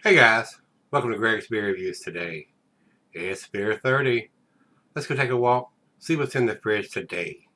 Hey guys, welcome to Gregsbeerreviews today. It's beer 30. Let's go take a walk, see what's in the fridge today.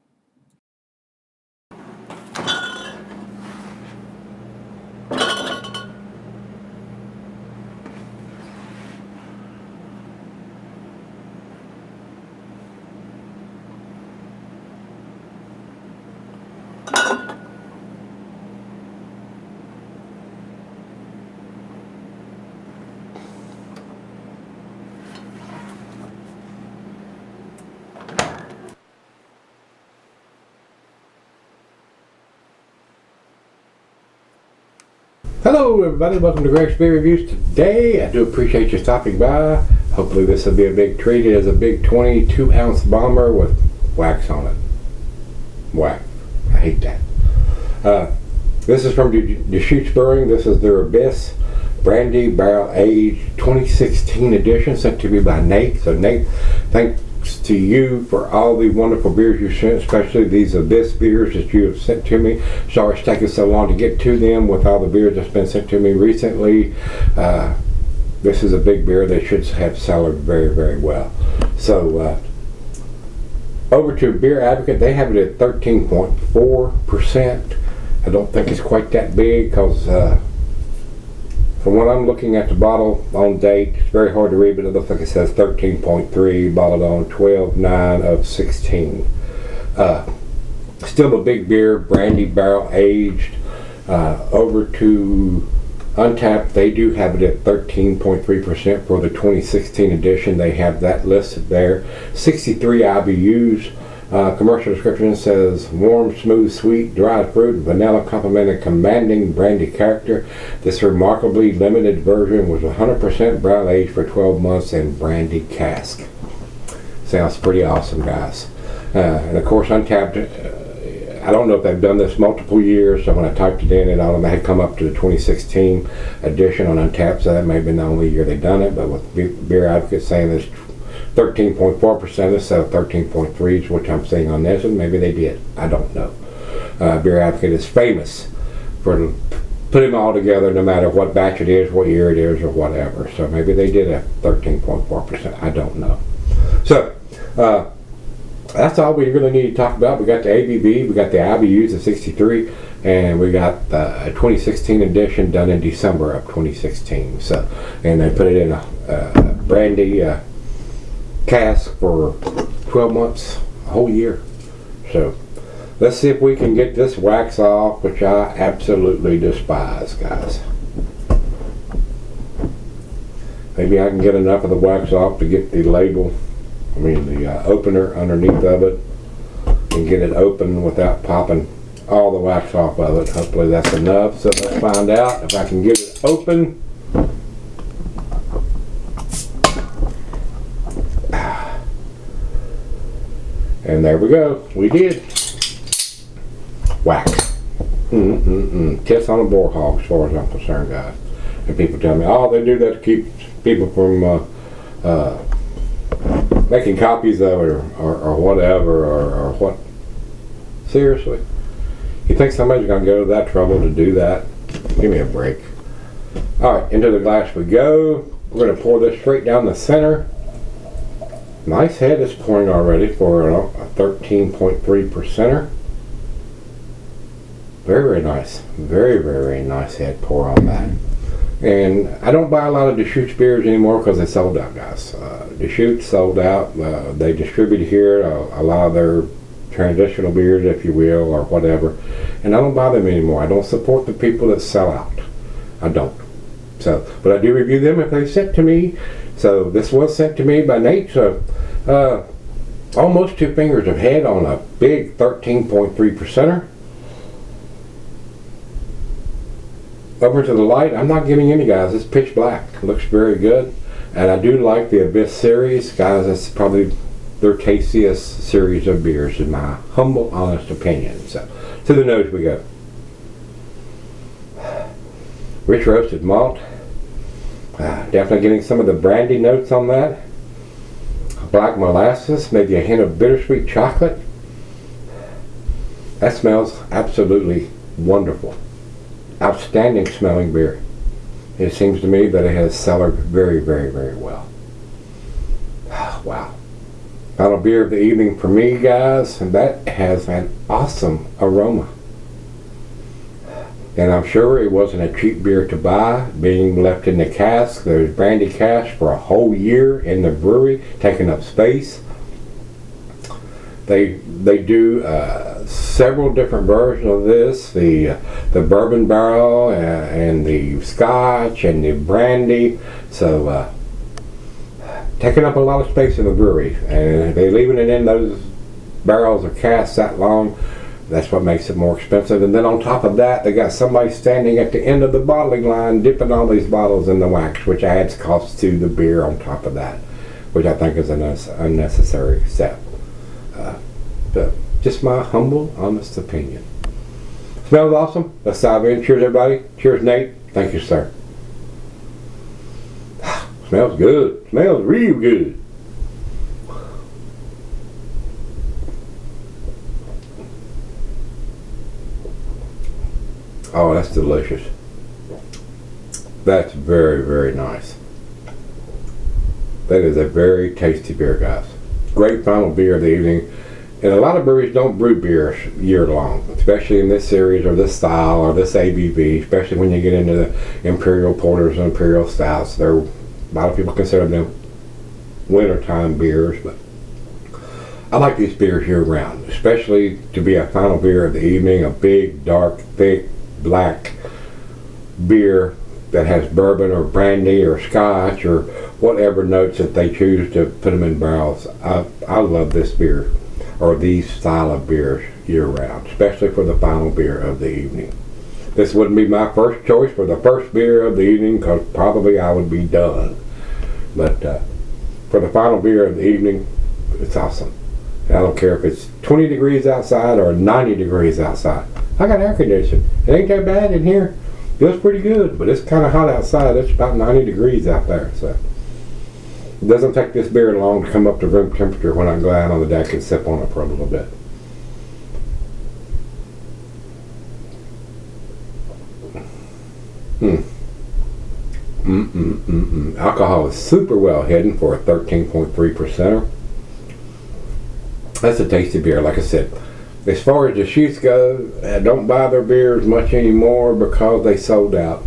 Hello everybody, welcome to Gregsbeerreviews today. I do appreciate you stopping by. Hopefully this will be a big treat. It is a big 22-ounce bomber with wax on it. Wax. I hate that. This is from Deschutes Brewing. This is their Abyss Brandy Barrel Aged 2016 edition, sent to me by Nate. So Nate, thanks to you for all the wonderful beers you sent, especially these Abyss beers that you have sent to me. Sorry it's taken so long to get to them with all the beers that's been sent to me recently. This is a big beer. They should have sold very, very well. So over to Beer Advocate, they have it at 13.4%. I don't think it's quite that big because from what I'm looking at the bottle on date, it's very hard to read, but it looks like it says 13.3, bottled on 12/9 of 16. Still a big beer, Brandy Barrel Aged. Over to Untapped, they do have it at 13.3% for the 2016 edition. They have that listed there. 63 IBUs. Commercial description says warm, smooth, sweet, dried fruit, vanilla complementing commanding brandy character. This remarkably limited version was 100% barrel aged for 12 months in brandy cask. Sounds pretty awesome, guys. And of course, Untapped, I don't know if they've done this multiple years, so when I typed it in, it automatically come up to the 2016 edition on Untapped, so that may have been the only year they've done it, but with Beer Advocate saying this 13.4% instead of 13.3, which I'm seeing on this, and maybe they did. I don't know. Beer Advocate is famous for putting them all together, no matter what batch it is, what year it is, or whatever. So maybe they did a 13.4%. I don't know. So that's all we really need to talk about. We got the ABV, we got the IBUs of 63, and we got a 2016 edition done in December of 2016. So, and they put it in a brandy cask for 12 months, a whole year. So let's see if we can get this wax off, which I absolutely despise, guys. Maybe I can get enough of the wax off to get the label, the opener underneath of it, and get it open without popping all the wax off of it. Hopefully that's enough. So let's find out if I can get it open. And there we go. We did. Wax. Kiss on a boar hog, as far as I'm concerned, guys. And people tell me, oh, they do that to keep people from making copies of it or whatever, or what. Seriously. You think somebody's going to go to that trouble to do that? Give me a break. Alright, into the glass we go. We're going to pour this straight down the center. Nice head is pouring already for a 13.3%er. Very, very nice. Very, very nice head pour on that. And I don't buy a lot of Deschutes beers anymore because they sold out, guys. Deschutes sold out. They distribute here a lot of their traditional beers, if you will, or whatever. And I don't buy them anymore. I don't support the people that sell out. I don't. So, but I do review them if they sent to me. So this was sent to me by Nate. So almost 2 fingers of head on a big 13.3%er. Over to the light, I'm not getting any, guys. It's pitch black. It looks very good. And I do like the Abyss series. Guys, that's probably their tastiest series of beers in my humble, honest opinion. So to the nose we go. Rich roasted malt. Definitely getting some of the brandy notes on that. Black molasses, maybe a hint of bittersweet chocolate. That smells absolutely wonderful. Outstanding smelling beer. it seems to me that it has cellared very, very, very well. Wow. Final beer of the evening for me, guys, and that has an awesome aroma. And I'm sure it wasn't a cheap beer to buy, being left in the cask. There's brandy cask for a whole year in the brewery, taking up space. They do several different versions of this, the bourbon barrel and the scotch and the brandy. So taking up a lot of space in the brewery, and if they're leaving it in those barrels or casks that long, that's what makes it more expensive. And then on top of that, they got somebody standing at the end of the bottling line dipping all these bottles in the wax, which adds cost to the beer on top of that, which I think is an unnecessary step. But just my humble, honest opinion. Smells awesome. Let's dive in. Cheers, everybody. Cheers, Nate. Thank you, sir. Smells good. Smells real good. Oh, that's delicious. That's very, very nice. That is a very tasty beer, guys. Great final beer of the evening. And a lot of breweries don't brew beers year long, especially in this series or this style or this ABV, especially when you get into the Imperial Porters and Imperial Stouts. A lot of people consider them wintertime beers, but I like these beers year round, especially to be a final beer of the evening, a big, dark, thick, black beer that has bourbon or brandy or scotch or whatever notes that they choose to put them in barrels. I love this beer, or these style of beers, year round, especially for the final beer of the evening. This wouldn't be my first choice for the first beer of the evening, because probably I would be done. But for the final beer of the evening, it's awesome. And I don't care if it's 20 degrees outside or 90 degrees outside. I got air conditioning. It ain't that bad in here. Feels pretty good, but it's kind of hot outside. It's about 90 degrees out there. So it doesn't take this beer long to come up to room temperature when I go out on the deck and sip on it for a little bit. Alcohol is super well hidden for a 13.3%. That's a tasty beer. Like I said, as far as the Deschutes go, I don't buy their beers much anymore because they sold out.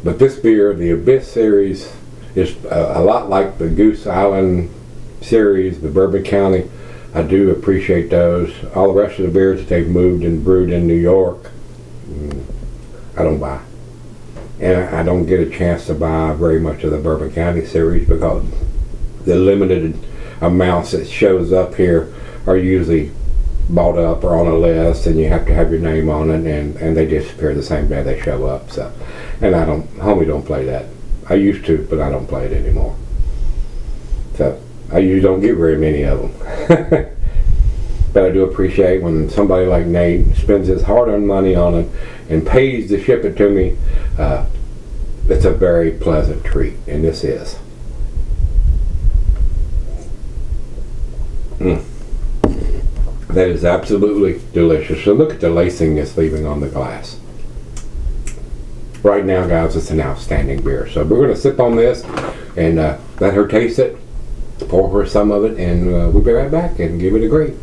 But this beer, the Abyss series, is a lot like the Goose Island series, the Bourbon County. I do appreciate those. All the rest of the beers that they've moved and brewed in New York, I don't buy. And I don't get a chance to buy very much of the Bourbon County series because the limited amounts that shows up here are usually bought up or on a list, and you have to have your name on it, and they disappear the same day they show up. So, and homie don't play that. I used to, but I don't play it anymore. So I usually don't get very many of them. But I do appreciate when somebody like Nate spends his hard-earned money on it and pays to ship it to me. It's a very pleasant treat, and this is. That is absolutely delicious. So look at the lacing it's leaving on the glass. Right now, guys, it's an outstanding beer. So we're going to sip on this and let her taste it, pour her some of it, and we'll be right back and give it a grade.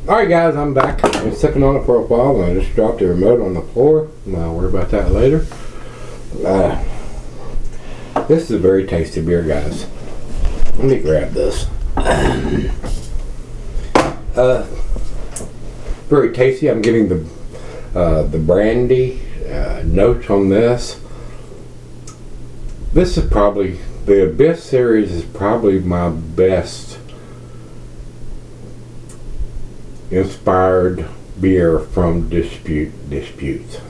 Alright, guys, I'm back. I've been sipping on it for a while, and I just dropped the remote on the floor. I'll worry about that later. This is a very tasty beer, guys. Let me grab this. Very tasty. I'm getting the brandy notes on this. This is probably, the Abyss series is probably my best inspired beer from Deschutes.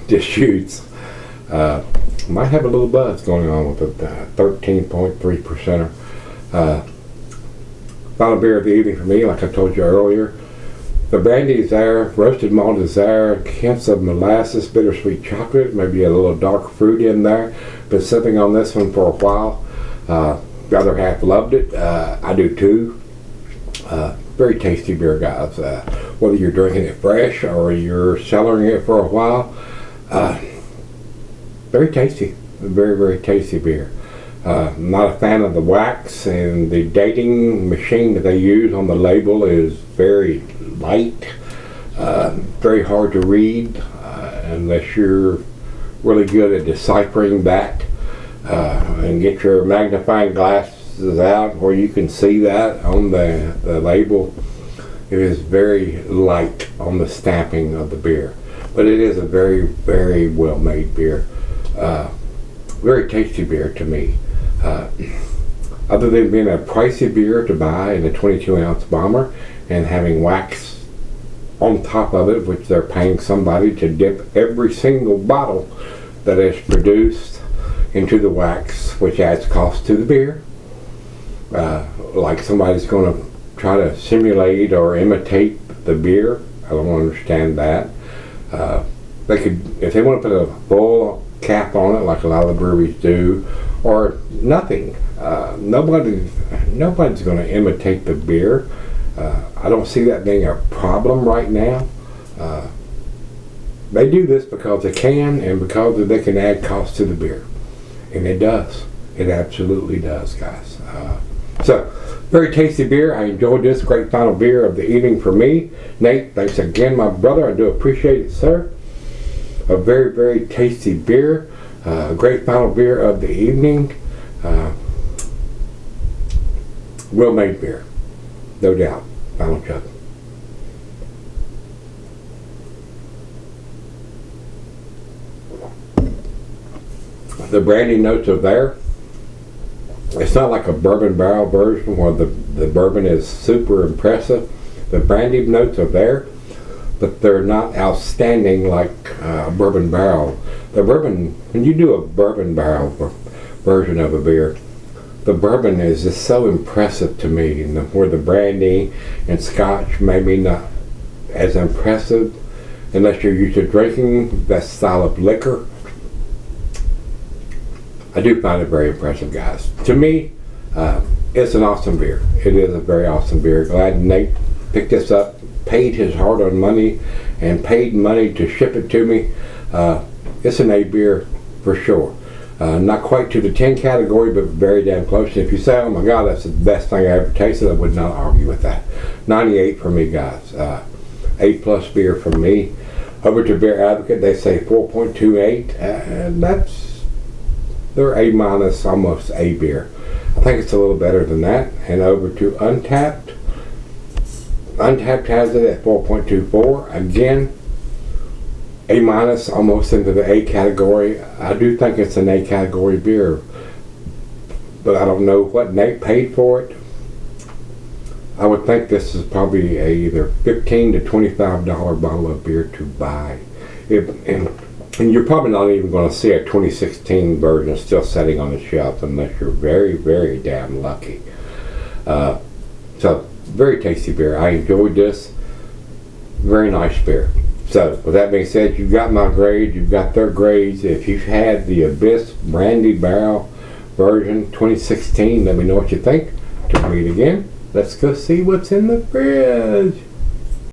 Might have a little buzz going on with the 13.3%. Final beer of the evening for me, like I told you earlier. The brandy is there, roasted malt is there, hints of molasses, bittersweet chocolate, maybe a little dark fruit in there. Been sipping on this one for a while. The other half loved it. I do too. Very tasty beer, guys. Whether you're drinking it fresh or you're cellaring it for a while, very tasty, very, very tasty beer. Not a fan of the wax, and the dating machine that they use on the label is very light, very hard to read unless you're really good at deciphering that, and get your magnifying glasses out where you can see that on the label. It is very light on the stamping of the beer, but it is a very, very well made beer. Very tasty beer to me. Other than being a pricey beer to buy in a 22-ounce bomber and having wax on top of it, which they're paying somebody to dip every single bottle that is produced into the wax, which adds cost to the beer. Like somebody's going to try to simulate or imitate the beer. I don't understand that. They could, if they want to put a full cap on it like a lot of the breweries do, or nothing. Nobody's going to imitate the beer. I don't see that being a problem right now. They do this because they can, and because they can add cost to the beer, and it does. It absolutely does, guys. So, very tasty beer. I enjoyed this. Great final beer of the evening for me. Nate, thanks again, my brother. I do appreciate it, sir. A very, very tasty beer. Great final beer of the evening. Well made beer, no doubt. Final chug. The brandy notes are there. It's not like a bourbon barrel version where the bourbon is super impressive. The brandy notes are there, but they're not outstanding like a bourbon barrel. The bourbon, when you do a bourbon barrel version of a beer, the bourbon is just so impressive to me, and where the brandy and scotch maybe not as impressive unless you're used to drinking that style of liquor. I do find it very impressive, guys. To me, it's an awesome beer. It is a very awesome beer. Glad Nate picked this up, paid his hard-earned money, and paid money to ship it to me. It's an A beer for sure. Not quite to the 10 category, but very damn close. And if you say, oh my God, that's the best thing I ever tasted, I would not argue with that. 98 for me, guys. A+ beer for me. Over to Beer Advocate, they say 4.28, and they're A-, almost A beer. I think it's a little better than that. And over to Untapped. Untapped has it at 4.24. Again, A-, almost into the A category. I do think it's an A category beer, but I don't know what Nate paid for it. I would think this is probably a either $15 to $25 bottle of beer to buy. And you're probably not even going to see a 2016 version still sitting on the shelf unless you're very, very damn lucky. So, very tasty beer. I enjoyed this. Very nice beer. So, with that being said, you've got my grade, you've got their grades. If you've had the Abyss Brandy Barrel version 2016, let me know what you think. To read again, let's go see what's in the fridge.